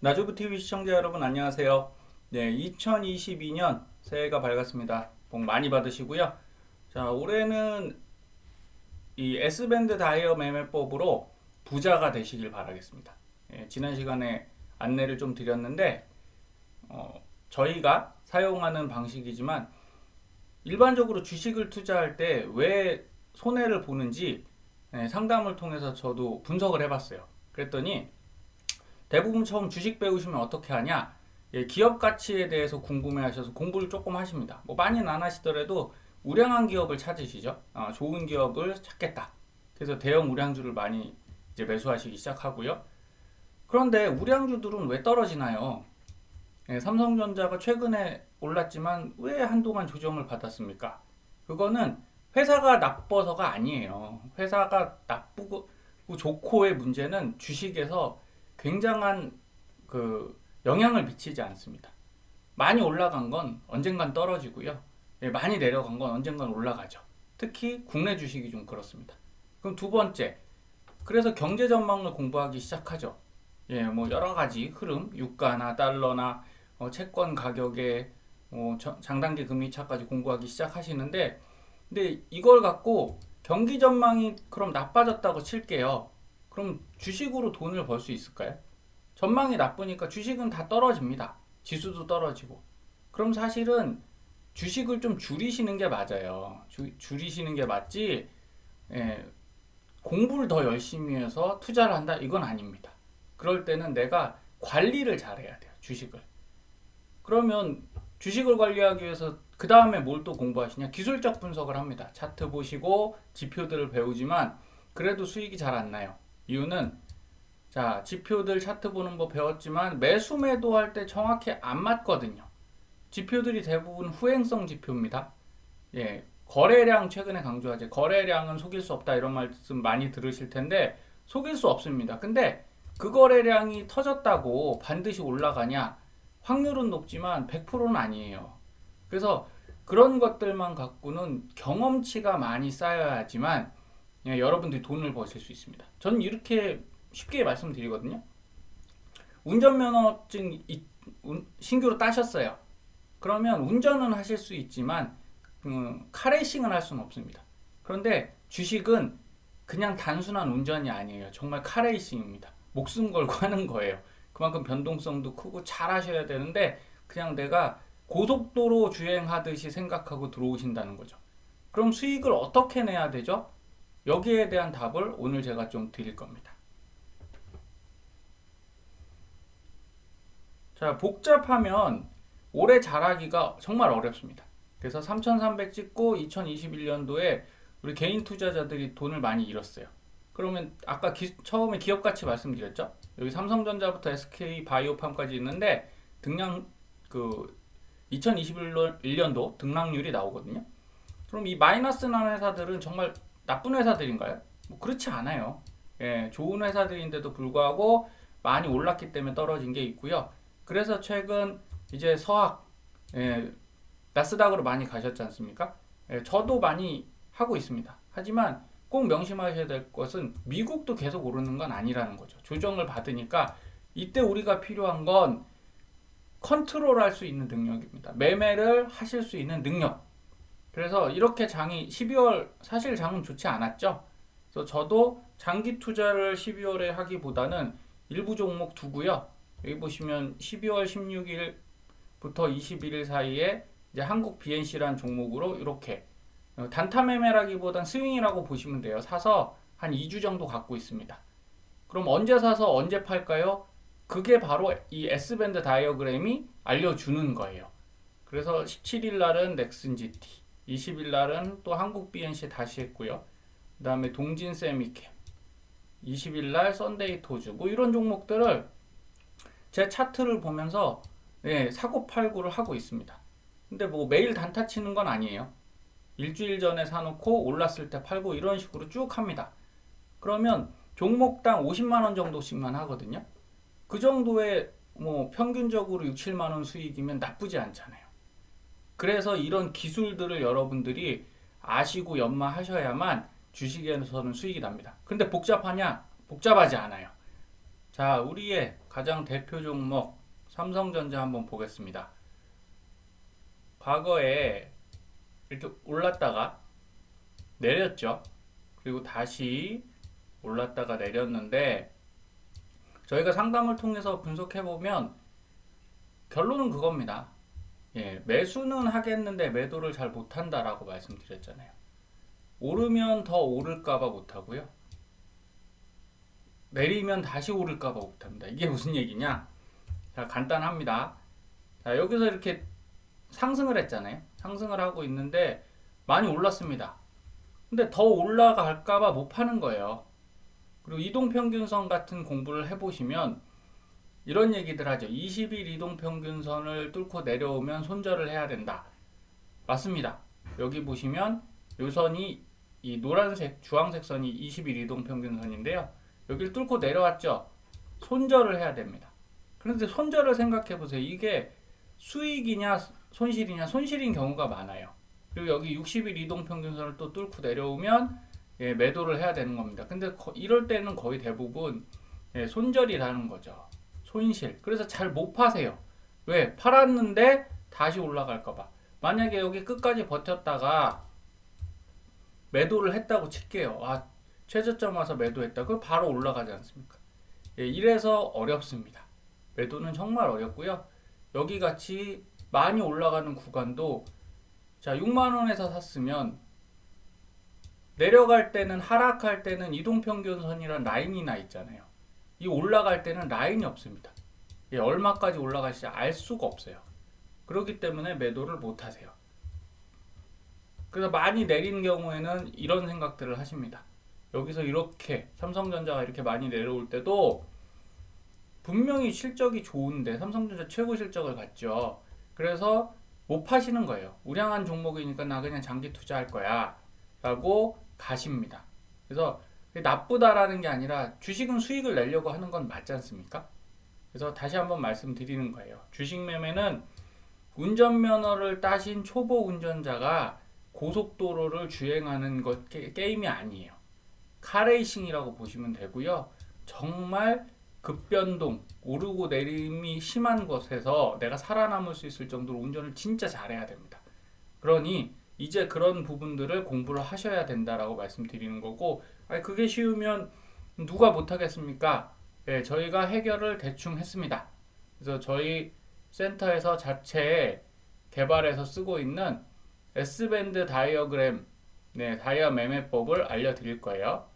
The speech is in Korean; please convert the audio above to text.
나주부TV 시청자 여러분 안녕하세요. 네, 2022년 새해가 밝았습니다. 복 많이 받으시고요. 자, 올해는 이 S밴드 다이어 매매법으로 부자가 되시길 바라겠습니다. 지난 시간에 안내를 좀 드렸는데 저희가 사용하는 방식이지만 일반적으로 주식을 투자할 때 왜 손해를 보는지 상담을 통해서 저도 분석을 해봤어요. 그랬더니 대부분 처음 주식 배우시면 어떻게 하냐? 기업 가치에 대해서 궁금해하셔서 공부를 조금 하십니다. 뭐 많이는 안 하시더라도 우량한 기업을 찾으시죠. 좋은 기업을 찾겠다. 그래서 대형 우량주를 많이 이제 매수하시기 시작하고요. 그런데 우량주들은 왜 떨어지나요? 삼성전자가 최근에 올랐지만 왜 한동안 조정을 받았습니까? 그거는 회사가 나빠서가 아니에요. 회사가 나쁘고 좋고의 문제는 주식에서 굉장한 영향을 미치지 않습니다. 많이 올라간 건 언젠간 떨어지고요. 많이 내려간 건 언젠간 올라가죠. 특히 국내 주식이 좀 그렇습니다. 그럼 두 번째, 그래서 경제 전망을 공부하기 시작하죠. 뭐 여러 가지 흐름, 유가나 달러나 채권 가격의 장단기 금리 차까지 공부하기 시작하시는데, 근데 이걸 갖고 경기 전망이 그럼 나빠졌다고 칠게요. 그럼 주식으로 돈을 벌 수 있을까요? 전망이 나쁘니까 주식은 다 떨어집니다. 지수도 떨어지고. 그럼 사실은 주식을 좀 줄이시는 게 맞아요. 줄이시는 게 맞지, 예, 공부를 더 열심히 해서 투자를 한다? 이건 아닙니다. 그럴 때는 내가 관리를 잘해야 돼요. 주식을. 그러면 주식을 관리하기 위해서 그 다음에 뭘 또 공부하시냐? 기술적 분석을 합니다. 차트 보시고 지표들을 배우지만 그래도 수익이 잘 안 나요. 이유는 자, 지표들 차트 보는 거 배웠지만 매수 매도할 때 정확히 안 맞거든요. 지표들이 대부분 후행성 지표입니다. 거래량 최근에 강조하지. 거래량은 속일 수 없다 이런 말씀 많이 들으실 텐데 속일 수 없습니다. 근데 그 거래량이 터졌다고 반드시 올라가냐? 확률은 높지만 100%는 아니에요. 그래서 그런 것들만 갖고는 경험치가 많이 쌓여야지만 여러분들이 돈을 버실 수 있습니다. 저는 이렇게 쉽게 말씀드리거든요. 운전면허증 신규로 따셨어요. 그러면 운전은 하실 수 있지만 카레이싱은 할 수는 없습니다. 그런데 주식은 그냥 단순한 운전이 아니에요. 정말 카레이싱입니다. 목숨 걸고 하는 거예요. 그만큼 변동성도 크고 잘 하셔야 되는데 그냥 내가 고속도로 주행하듯이 생각하고 들어오신다는 거죠. 그럼 수익을 어떻게 내야 되죠? 여기에 대한 답을 오늘 제가 좀 드릴 겁니다. 자, 복잡하면 오래 잘하기가 정말 어렵습니다. 그래서 3,300 찍고 2021년도에 우리 개인 투자자들이 돈을 많이 잃었어요. 그러면 아까 처음에 기업 가치 말씀드렸죠? 여기 삼성전자부터 SK 바이오팜까지 있는데 등량 2021년도 등락률이 나오거든요. 그럼 이 마이너스 난 회사들은 정말 나쁜 회사들인가요? 뭐 그렇지 않아요. 좋은 회사들인데도 불구하고 많이 올랐기 때문에 떨어진 게 있고요. 그래서 최근 이제 서학, 나스닥으로 많이 가셨지 않습니까? 저도 많이 하고 있습니다. 하지만 꼭 명심하셔야 될 것은 미국도 계속 오르는 건 아니라는 거죠. 조정을 받으니까 이때 우리가 필요한 건 컨트롤할 수 있는 능력입니다. 매매를 하실 수 있는 능력. 그래서 이렇게 장이 12월 사실 장은 좋지 않았죠. 그래서 저도 장기 투자를 12월에 하기보다는 일부 종목 두고요. 여기 보시면 12월 16일부터 21일 사이에 이제 한국 BNC라는 종목으로 이렇게 단타 매매라기보단 스윙이라고 보시면 돼요. 사서 한 2주 정도 갖고 있습니다. 그럼 언제 사서 언제 팔까요? 그게 바로 이 S밴드 다이어그램이 알려주는 거예요. 그래서 17일 날은 넥슨 GT, 20일 날은 또 한국 BNC 다시 했고요. 그 다음에 동진 세미캠, 20일 날 썬데이 토즈, 뭐 이런 종목들을 제 차트를 보면서 사고 팔고를 하고 있습니다. 근데 뭐 매일 단타 치는 건 아니에요. 일주일 전에 사놓고 올랐을 때 팔고 이런 식으로 쭉 합니다. 그러면 종목당 50만 원 정도씩만 하거든요. 그 정도의 뭐 평균적으로 6, 7만 원 수익이면 나쁘지 않잖아요. 그래서 이런 기술들을 여러분들이 아시고 연마하셔야만 주식에서는 수익이 납니다. 근데 복잡하냐? 복잡하지 않아요. 자, 우리의 가장 대표 종목 삼성전자 한번 보겠습니다. 과거에 이렇게 올랐다가 내렸죠. 그리고 다시 올랐다가 내렸는데 저희가 상담을 통해서 분석해보면 결론은 그겁니다. 매수는 하겠는데 매도를 잘 못한다라고 말씀드렸잖아요. 오르면 더 오를까봐 못하고요. 내리면 다시 오를까봐 못합니다. 이게 무슨 얘기냐? 자, 간단합니다. 자, 여기서 이렇게 상승을 했잖아요. 상승을 하고 있는데 많이 올랐습니다. 근데 더 올라갈까봐 못 파는 거예요. 그리고 이동평균선 같은 공부를 해보시면 이런 얘기들 하죠. 20일 이동평균선을 뚫고 내려오면 손절을 해야 된다. 맞습니다. 여기 보시면 요 선이 이 노란색, 주황색 선이 20일 이동평균선인데요. 여기를 뚫고 내려왔죠. 손절을 해야 됩니다. 그런데 손절을 생각해 보세요. 이게 수익이냐 손실이냐, 손실인 경우가 많아요. 그리고 여기 60일 이동평균선을 또 뚫고 내려오면 매도를 해야 되는 겁니다. 근데 이럴 때는 거의 대부분 손절이라는 거죠. 손실. 그래서 잘 못 파세요. 왜? 팔았는데 다시 올라갈까봐. 만약에 여기 끝까지 버텼다가 매도를 했다고 칠게요. 아, 최저점 와서 매도했다. 그럼 바로 올라가지 않습니까? 이래서 어렵습니다. 매도는 정말 어렵고요. 여기 같이 많이 올라가는 구간도 자 6만원에서 샀으면 내려갈 때는 하락할 때는 이동평균선이란 라인이나 있잖아요. 이 올라갈 때는 라인이 없습니다. 얼마까지 올라갈지 알 수가 없어요. 그렇기 때문에 매도를 못 하세요. 그래서 많이 내린 경우에는 이런 생각들을 하십니다. 여기서 이렇게 삼성전자가 이렇게 많이 내려올 때도 분명히 실적이 좋은데 삼성전자 최고 실적을 봤죠. 그래서 못 파시는 거예요. 우량한 종목이니까 나 그냥 장기 투자할 거야 라고 가십니다. 그래서 나쁘다라는 게 아니라 주식은 수익을 내려고 하는 건 맞지 않습니까? 그래서 다시 한번 말씀드리는 거예요. 주식 매매는 운전면허를 따신 초보 운전자가 고속도로를 주행하는 것 게임이 아니에요. 카레이싱이라고 보시면 되고요. 정말 급변동, 오르고 내림이 심한 곳에서 내가 살아남을 수 있을 정도로 운전을 진짜 잘해야 됩니다. 그러니 이제 그런 부분들을 공부를 하셔야 된다라고 말씀드리는 거고, 그게 쉬우면 누가 못하겠습니까? 저희가 해결을 대충 했습니다. 그래서 저희 센터에서 자체 개발해서 쓰고 있는 S밴드 다이어그램, 다이아 매매법을 알려드릴 거예요.